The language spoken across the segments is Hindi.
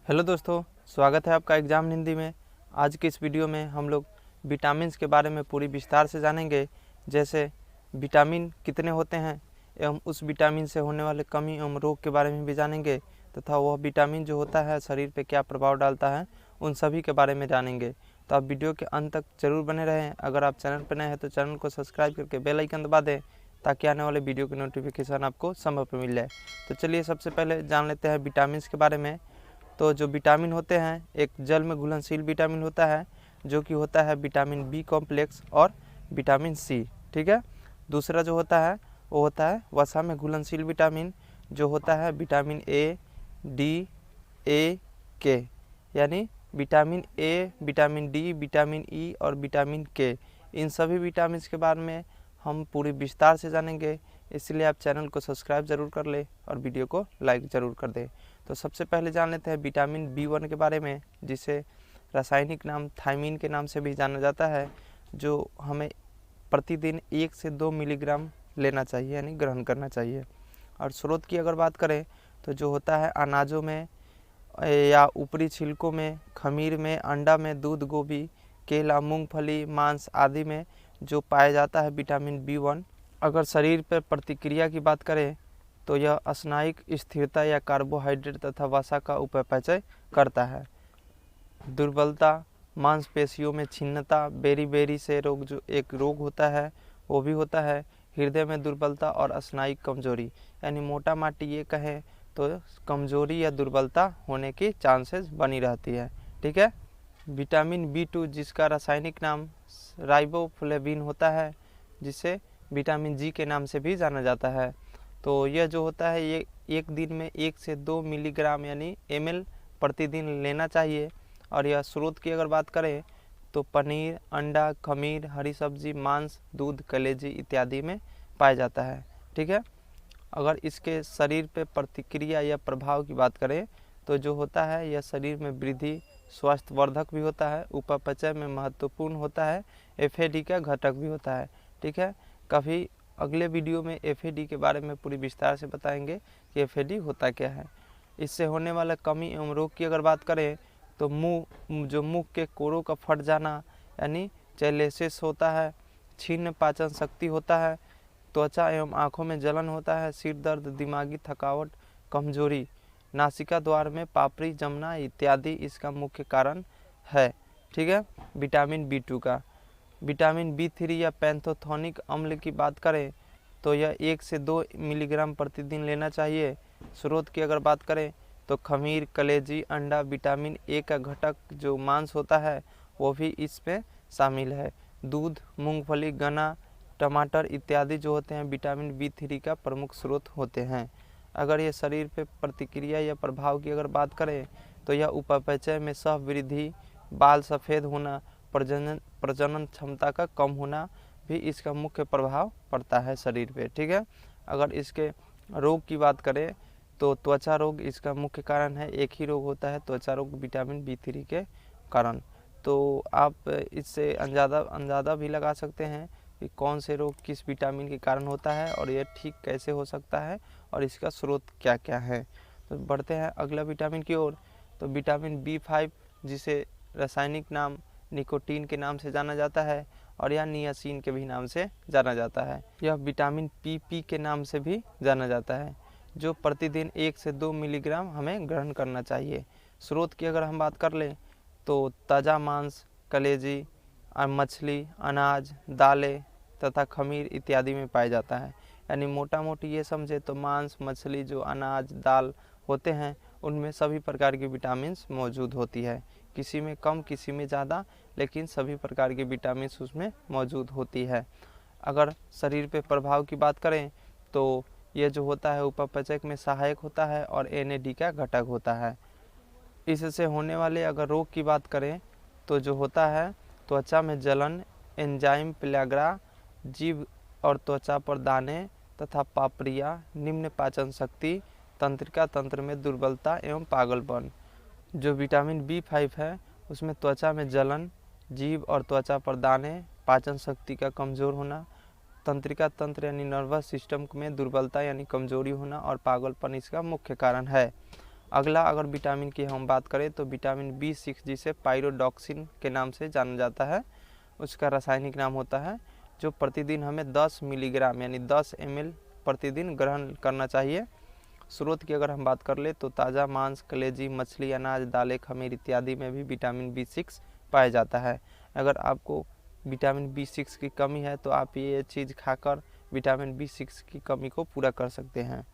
हेलो दोस्तों, स्वागत है आपका एग्ज़ाम हिंदी में। आज की इस वीडियो में हम लोग विटामिन्स के बारे में पूरी विस्तार से जानेंगे। जैसे विटामिन कितने होते हैं एवं उस विटामिन से होने वाले कमी एवं रोग के बारे में भी जानेंगे तथा वह विटामिन जो होता है शरीर पे क्या प्रभाव डालता है उन सभी के बारे में जानेंगे। तो आप वीडियो के अंत तक जरूर बने रहें। अगर आप चैनल पर नए हैं तो चैनल को सब्सक्राइब करके बेल आइकन दबा दें ताकि आने वाले वीडियो की नोटिफिकेशन आपको समय पर मिल जाए। तो चलिए सबसे पहले जान लेते हैं विटामिन के बारे में। तो जो विटामिन होते हैं, एक जल में घुलनशील विटामिन होता है जो कि होता है विटामिन बी कॉम्प्लेक्स और विटामिन सी। ठीक है। दूसरा जो होता है वो होता है वसा में घुलनशील विटामिन जो होता है विटामिन ए, डी, ए, के, यानी vitamin A, vitamin D, vitamin E और विटामिन के। इन सभी विटामिन के बारे में हम पूरी विस्तार से जानेंगे, इसलिए आप चैनल को सब्सक्राइब ज़रूर कर लें और वीडियो को लाइक ज़रूर कर दें। तो सबसे पहले जान लेते हैं विटामिन B1 के बारे में, जिसे रासायनिक नाम थायमीन के नाम से भी जाना जाता है, जो हमें प्रतिदिन 1 से 2 मिलीग्राम लेना चाहिए यानी ग्रहण करना चाहिए। और स्रोत की अगर बात करें तो जो होता है अनाजों में या ऊपरी छिलकों में, खमीर में, अंडा में, दूध, गोभी, केला, मूंगफली, मांस आदि में जो पाया जाता है विटामिन B1। अगर शरीर पर प्रतिक्रिया की बात करें तो यह स्नायिक स्थिरता या कार्बोहाइड्रेट तथा वसा का उपापचय करता है। दुर्बलता, मांसपेशियों में छिन्नता, बेरी से रोग जो एक रोग होता है वो भी होता है। हृदय में दुर्बलता और स्नायिक कमजोरी, यानी मोटा माटी ये कहें तो कमजोरी या दुर्बलता होने की चांसेस बनी रहती है। ठीक है। विटामिन B2 जिसका रासायनिक नाम राइबोफ्लेविन होता है, जिसे विटामिन जी के नाम से भी जाना जाता है। तो यह जो होता है ये एक दिन में 1 से 2 मिलीग्राम यानी ml प्रतिदिन लेना चाहिए। और यह स्रोत की अगर बात करें तो पनीर, अंडा, खमीर, हरी सब्जी, मांस, दूध, कलेजी इत्यादि में पाया जाता है। ठीक है। अगर इसके शरीर पे प्रतिक्रिया या प्रभाव की बात करें तो जो होता है यह शरीर में वृद्धि, स्वास्थ्यवर्धक भी होता है, उपापचय में महत्वपूर्ण होता है, FAD का घटक भी होता है। ठीक है। कभी अगले वीडियो में FAD के बारे में पूरी विस्तार से बताएंगे कि FAD होता क्या है। इससे होने वाला कमी एवं रोग की अगर बात करें तो मुंह के कोरों का फट जाना यानी चैलेसिस होता है, क्षीण पाचन शक्ति होता है, त्वचा एवं आँखों में जलन होता है, सिर दर्द, दिमागी थकावट, कमजोरी, नासिका द्वार में पापड़ी जमना इत्यादि इसका मुख्य कारण है। ठीक है। विटामिन B2 का विटामिन B3 या पैंथोथोनिक अम्ल की बात करें तो यह 1 से 2 मिलीग्राम प्रतिदिन लेना चाहिए। स्रोत की अगर बात करें तो खमीर, कलेजी, अंडा, विटामिन ए का घटक जो मांस होता है वो भी इसमें शामिल है। दूध, मूंगफली, गन्ना, टमाटर इत्यादि जो होते हैं विटामिन B3 का प्रमुख स्रोत होते हैं। अगर ये शरीर पे प्रतिक्रिया या प्रभाव की अगर बात करें तो यह उपापचय में सहवृद्धि, बाल सफ़ेद होना, प्रजनन क्षमता का कम होना भी इसका मुख्य प्रभाव पड़ता है शरीर पे। ठीक है। अगर इसके रोग की बात करें तो त्वचा रोग इसका मुख्य कारण है। एक ही रोग होता है त्वचा रोग विटामिन B3 के कारण। तो आप इससे अंदाज़ा भी लगा सकते हैं कि कौन से रोग किस विटामिन के कारण होता है और यह ठीक कैसे हो सकता है और इसका स्रोत क्या क्या है। तो बढ़ते हैं अगला विटामिन की ओर। तो विटामिन B5 जिसे रासायनिक नाम निकोटीन के नाम से जाना जाता है और या नियासिन के भी नाम से जाना जाता है। यह विटामिन PP के नाम से भी जाना जाता है, जो प्रतिदिन 1 से 2 मिलीग्राम हमें ग्रहण करना चाहिए। स्रोत की अगर हम बात कर लें तो ताज़ा मांस, कलेजी, मछली, अनाज, दालें तथा खमीर इत्यादि में पाया जाता है। यानी मोटा मोटी ये समझे तो मांस, मछली, जो अनाज, दाल होते हैं उनमें सभी प्रकार की विटामिन्स मौजूद होती है। किसी में कम, किसी में ज़्यादा, लेकिन सभी प्रकार की विटामिन्स उसमें मौजूद होती है। अगर शरीर पे प्रभाव की बात करें तो यह जो होता है उपापचय में सहायक होता है और NAD का घटक होता है। इससे होने वाले अगर रोग की बात करें तो जो होता है त्वचा में जलन, एंजाइम प्लैग्रा, जीभ और त्वचा पर दाने तथा पापड़ियाँ, निम्न पाचन शक्ति, तंत्रिका तंत्र में दुर्बलता एवं पागलपन। जो विटामिन B5 है उसमें त्वचा में जलन, जीभ और त्वचा पर दाने, पाचन शक्ति का कमज़ोर होना, तंत्रिका तंत्र यानी नर्वस सिस्टम में दुर्बलता यानी कमजोरी होना और पागलपन इसका मुख्य कारण है। अगला अगर विटामिन की हम बात करें तो विटामिन B6 जिसे पायरोडॉक्सिन के नाम से जाना जाता है, उसका रासायनिक नाम होता है, जो प्रतिदिन हमें 10 मिलीग्राम यानी 10 ml प्रतिदिन ग्रहण करना चाहिए। स्रोत की अगर हम बात कर ले तो ताज़ा मांस, कलेजी, मछली, अनाज, दालें, खमीर इत्यादि में भी विटामिन B6 पाया जाता है। अगर आपको विटामिन B6 की कमी है तो आप ये चीज़ खाकर विटामिन B6 की कमी को पूरा कर सकते हैं।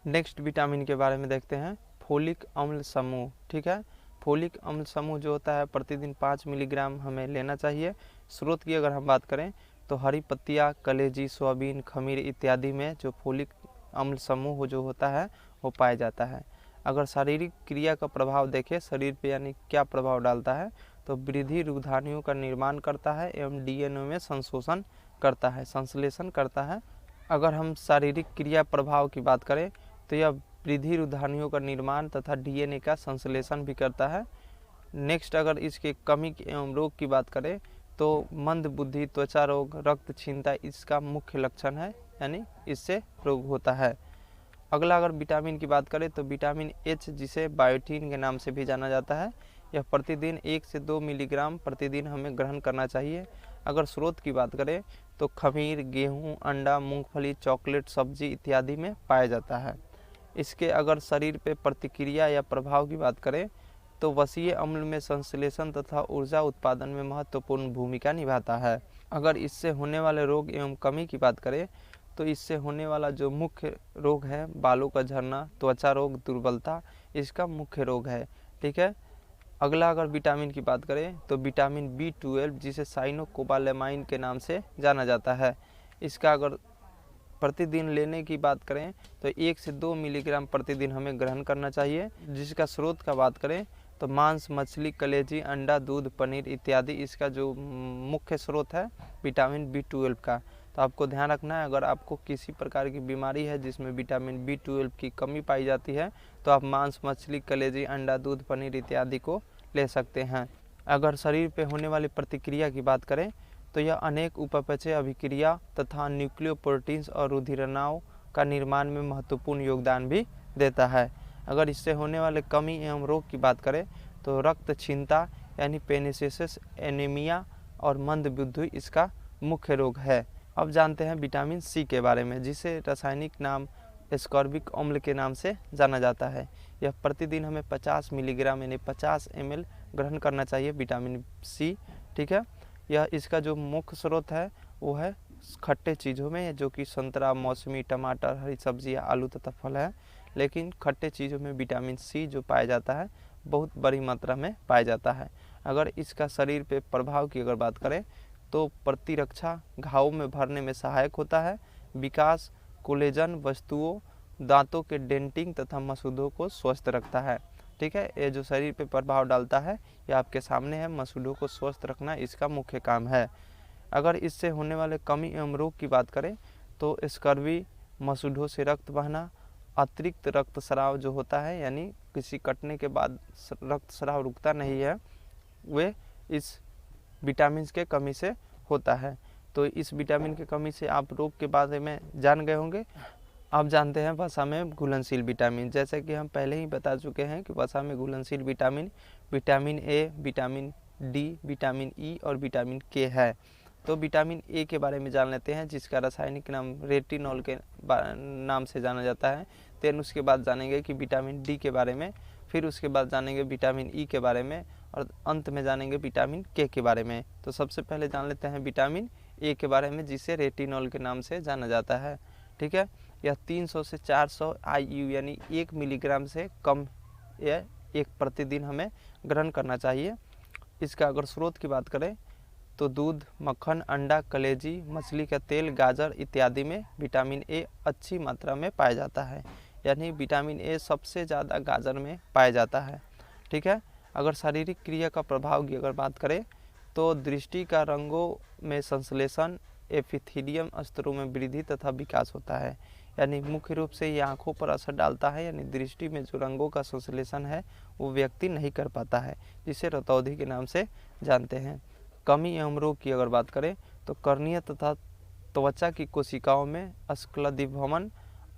नेक्स्ट विटामिन के बारे में देखते हैं, फोलिक अम्ल समूह। ठीक है, फोलिक अम्ल समूह जो होता है प्रतिदिन 5 मिलीग्राम हमें लेना चाहिए। स्रोत की अगर हम बात करें तो हरी पत्तियाँ, कलेजी, सोयाबीन, खमीर इत्यादि में जो फोलिक अम्ल समूह जो होता है वो पाया जाता है। अगर शारीरिक क्रिया का प्रभाव देखें शरीर पे यानी क्या प्रभाव डालता है, तो वृद्धि रुधानियों का निर्माण करता है एवं DNA में संश्लेषण करता है, संश्लेषण करता है। अगर हम शारीरिक क्रिया प्रभाव की बात करें तो यह वृद्धि रुधानियों का निर्माण तथा DNA का संश्लेषण भी करता है। नेक्स्ट अगर इसके कमी एवं रोग की बात करें तो मंद बुद्धि, त्वचा रोग, रक्तहीनता इसका मुख्य लक्षण है, यानी इससे रोग होता है। अगला अगर विटामिन की बात करें तो विटामिन H जिसे बायोटीन के नाम से भी जाना जाता है, यह प्रतिदिन 1 से 2 मिलीग्राम प्रतिदिन हमें ग्रहण करना चाहिए। अगर स्रोत की बात करें तो खमीर, गेहूं, अंडा, मूंगफली, चॉकलेट, सब्जी इत्यादि में पाया जाता है। इसके अगर शरीर पे प्रतिक्रिया या प्रभाव की बात करें तो वसीय अम्ल में संश्लेषण तथा ऊर्जा उत्पादन में महत्वपूर्ण भूमिका निभाता है। अगर इससे होने वाले रोग एवं कमी की बात करें तो इससे होने वाला जो मुख्य रोग है बालों का झड़ना, त्वचा रोग, दुर्बलता इसका मुख्य रोग है। ठीक है, अगला अगर विटामिन की बात करें तो विटामिन B12 जिसे साइनोकोबालेमाइन के नाम से जाना जाता है, इसका अगर प्रतिदिन लेने की बात करें तो 1 से 2 मिलीग्राम प्रतिदिन हमें ग्रहण करना चाहिए। जिसका स्रोत का बात करें तो मांस, मछली, कलेजी, अंडा, दूध, पनीर इत्यादि इसका जो मुख्य स्रोत है विटामिन B12 का। तो आपको ध्यान रखना है, अगर आपको किसी प्रकार की बीमारी है जिसमें विटामिन B12 की कमी पाई जाती है तो आप मांस, मछली, कलेजी, अंडा, दूध, पनीर इत्यादि को ले सकते हैं। अगर शरीर पे होने वाली प्रतिक्रिया की बात करें तो यह अनेक उपापचय अभिक्रिया तथा न्यूक्लियोप्रोटीन्स और रुधिरनाव का निर्माण में महत्वपूर्ण योगदान भी देता है। अगर इससे होने वाले कमी एवं रोग की बात करें तो रक्तहीनता यानी पेनिसेसिस एनीमिया और मंद बुद्धि इसका मुख्य रोग है। अब जानते हैं विटामिन C के बारे में, जिसे रासायनिक नाम एस्कॉर्बिक अम्ल के नाम से जाना जाता है। यह प्रतिदिन हमें 50 मिलीग्राम यानी 50 ml ग्रहण करना चाहिए विटामिन C। ठीक है, यह इसका जो मुख्य स्रोत है वो है खट्टे चीज़ों में, जो कि संतरा, मौसमी, टमाटर, हरी सब्जियां, आलू तथा फल है। लेकिन खट्टे चीज़ों में विटामिन C जो पाया जाता है बहुत बड़ी मात्रा में पाया जाता है। अगर इसका शरीर पे प्रभाव की अगर बात करें तो प्रतिरक्षा, घावों में भरने में सहायक होता है, विकास, कोलेजन वस्तुओं, दांतों के डेंटिंग तथा मसूड़ों को स्वस्थ रखता है। ठीक है, ये जो शरीर पे प्रभाव डालता है ये आपके सामने है, मसूड़ों को स्वस्थ रखना इसका मुख्य काम है। अगर इससे होने वाले कमी एवं रोग की बात करें तो स्कर्वी, मसूड़ों से रक्त बहना, अतिरिक्त रक्तस्राव जो होता है यानी किसी कटने के बाद रक्तस्राव रुकता नहीं है, वे इस विटामिन के कमी से होता है। तो इस विटामिन की कमी से आप रोग के बारे में जान गए होंगे। अब जानते हैं वसा में घुलनशील विटामिन। जैसे कि हम पहले ही बता चुके हैं कि वसा में घुलनशील vitamin vitamin A, vitamin D, vitamin E और विटामिन K है। तो विटामिन A के बारे में जान लेते हैं, जिसका रासायनिक नाम रेटिनॉल के नाम से जाना जाता है। देन उसके बाद जानेंगे कि विटामिन D के बारे में, फिर उसके बाद जानेंगे विटामिन E के बारे में और अंत में जानेंगे विटामिन K के बारे में। तो सबसे पहले जान लेते हैं विटामिन A के बारे में, जिसे रेटिनॉल के नाम से जाना जाता है। ठीक है, यह 300 से 400 IU यानी 1 मिलीग्राम से कम यह एक प्रतिदिन हमें ग्रहण करना चाहिए। इसका अगर स्रोत की बात करें तो दूध, मक्खन, अंडा, कलेजी, मछली का तेल, गाजर इत्यादि में विटामिन A अच्छी मात्रा में पाया जाता है, यानी विटामिन A सबसे ज़्यादा गाजर में पाया जाता है। ठीक है, अगर शारीरिक क्रिया का प्रभाव की अगर बात करें तो दृष्टि का रंगों में संश्लेषण, एपिथेलियम स्तरों में वृद्धि तथा विकास होता है, यानी मुख्य रूप से ये आँखों पर असर डालता है, यानी दृष्टि में जो रंगों का संश्लेषण है वो व्यक्ति नहीं कर पाता है, जिसे रतौंधी के नाम से जानते हैं। कमी एवं रोग की अगर बात करें तो कर्निया तथा त्वचा की कोशिकाओं में स्क्लदिभवन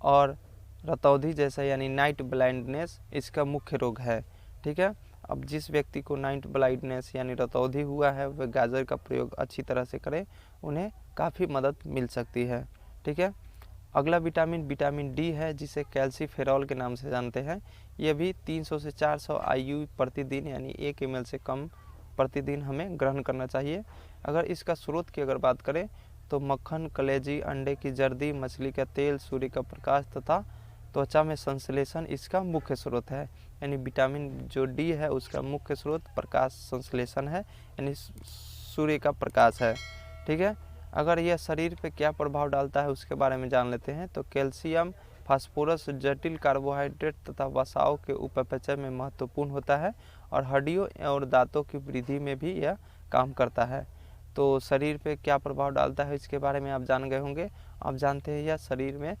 और रतौंधी जैसा यानी नाइट ब्लाइंडनेस इसका मुख्य रोग है। ठीक है, अब जिस व्यक्ति को नाइट ब्लाइंडनेस यानी रतौंधी हुआ है वह गाजर का प्रयोग अच्छी तरह से करें, उन्हें काफ़ी मदद मिल सकती है। ठीक है, अगला विटामिन डी है, जिसे कैल्सीफेरॉल के नाम से जानते हैं। यह भी 300 से 400 IU प्रतिदिन यानी 1 ml से कम प्रतिदिन हमें ग्रहण करना चाहिए। अगर इसका स्रोत की अगर बात करें तो मक्खन, कलेजी, अंडे की जर्दी, मछली का तेल, सूर्य का प्रकाश तथा त्वचा में संश्लेषण इसका मुख्य स्रोत है। यानी विटामिन जो डी है उसका मुख्य स्रोत प्रकाश संश्लेषण है, यानी सूर्य का प्रकाश है। ठीक है, अगर यह शरीर पे क्या प्रभाव डालता है उसके बारे में जान लेते हैं। तो कैल्शियम, फास्फोरस जटिल कार्बोहाइड्रेट तथा वसाओं के उपापचय में महत्वपूर्ण होता है और हड्डियों और दांतों की वृद्धि में भी यह काम करता है। तो शरीर पे क्या प्रभाव डालता है इसके बारे में आप जान गए होंगे। आप जानते हैं यह शरीर में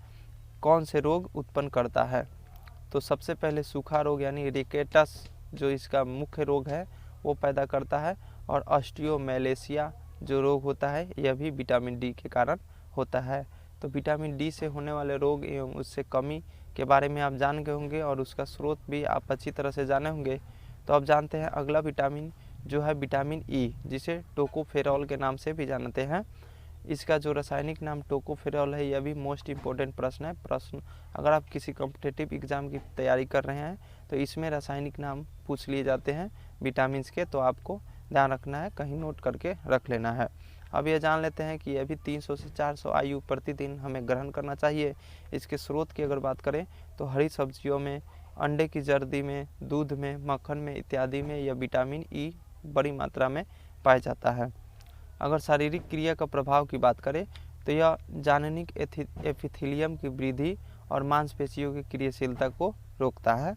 कौन से रोग उत्पन्न करता है। तो सबसे पहले सूखा रोग यानी रिकेटस जो इसका मुख्य रोग है वो पैदा करता है, और ऑस्टियोमैलेशिया जो रोग होता है यह भी विटामिन डी के कारण होता है। तो विटामिन डी से होने वाले रोग एवं उससे कमी के बारे में आप जान गए होंगे और उसका स्रोत भी आप अच्छी तरह से जाने होंगे। तो अब जानते हैं अगला विटामिन जो है विटामिन ई, जिसे टोकोफेरॉल के नाम से भी जानते हैं। इसका जो रासायनिक नाम टोकोफेरॉल है यह भी मोस्ट इम्पोर्टेंट प्रश्न है। अगर आप किसी कॉम्पिटिटिव एग्जाम की तैयारी कर रहे हैं तो इसमें रासायनिक नाम पूछ लिए जाते हैं विटामिन के, तो आपको ध्यान रखना है, कहीं नोट करके रख लेना है। अब यह जान लेते हैं कि यह भी 300 से 400 IU प्रतिदिन हमें ग्रहण करना चाहिए। इसके स्रोत की अगर बात करें तो हरी सब्जियों में, अंडे की जर्दी में, दूध में, मक्खन में इत्यादि में यह विटामिन ई बड़ी मात्रा में पाया जाता है। अगर शारीरिक क्रिया का प्रभाव की बात करें तो यह जानिक एपिथेलियम की वृद्धि और मांसपेशियों की क्रियाशीलता को रोकता है।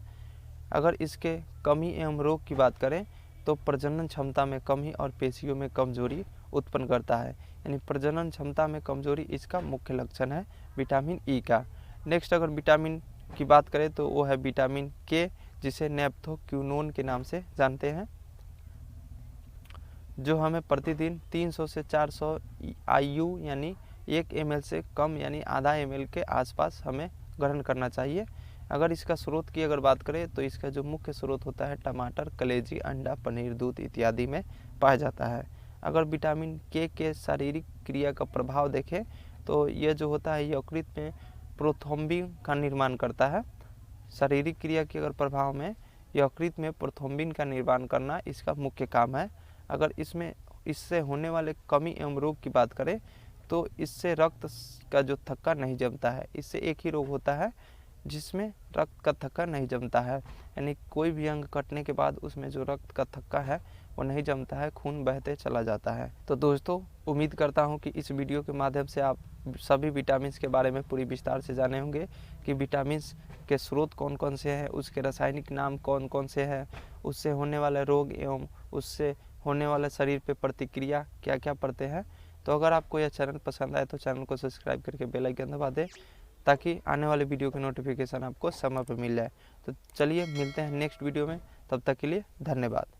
अगर इसके कमी एवं रोग की बात करें तो प्रजनन क्षमता में कमी और पेशियों में कमजोरी उत्पन्न करता है। यानी प्रजनन क्षमता में कमजोरी इसका मुख्य लक्षण है विटामिन ई का। नेक्स्ट अगर विटामिन की बात करें तो वो है विटामिन के, जिसे नेप्थोक्विनोन के नाम से जानते हैं, जो हमें प्रतिदिन 300 से 400 IU यानी 1 ml से कम यानी आधा ml के आसपास हमें ग्रहण करना चाहिए। अगर इसका स्रोत की अगर बात करें तो इसका जो मुख्य स्रोत होता है टमाटर, कलेजी, अंडा, पनीर, दूध इत्यादि में पाया जाता है। अगर विटामिन के शारीरिक क्रिया का प्रभाव देखें तो यह जो होता है यकृत में प्रोथ्रोम्बिन का निर्माण करता है। शारीरिक क्रिया के अगर प्रभाव में यकृत में प्रोथ्रोम्बिन का निर्माण करना इसका मुख्य काम है। अगर इससे होने वाले कमी एवं रोग की बात करें तो इससे रक्त का जो थक्का नहीं जमता है। इससे एक ही रोग होता है जिसमें रक्त का थक्का नहीं जमता है, यानी कोई भी अंग कटने के बाद उसमें जो रक्त का थक्का है वो नहीं जमता है, खून बहते चला जाता है। तो दोस्तों उम्मीद करता हूँ कि इस वीडियो के माध्यम से आप सभी विटामिन के बारे में पूरी विस्तार से जाने होंगे कि विटामिन के स्रोत कौन कौन से हैं, उसके रासायनिक नाम कौन कौन से हैं, उससे होने वाले रोग एवं उससे होने वाले शरीर पे प्रतिक्रिया क्या क्या पड़ते हैं। तो अगर आपको यह चैनल पसंद आए तो चैनल को सब्सक्राइब करके बेल आइकन दबा दें ताकि आने वाले वीडियो की नोटिफिकेशन आपको समय पर मिल जाए। तो चलिए मिलते हैं नेक्स्ट वीडियो में, तब तक के लिए धन्यवाद।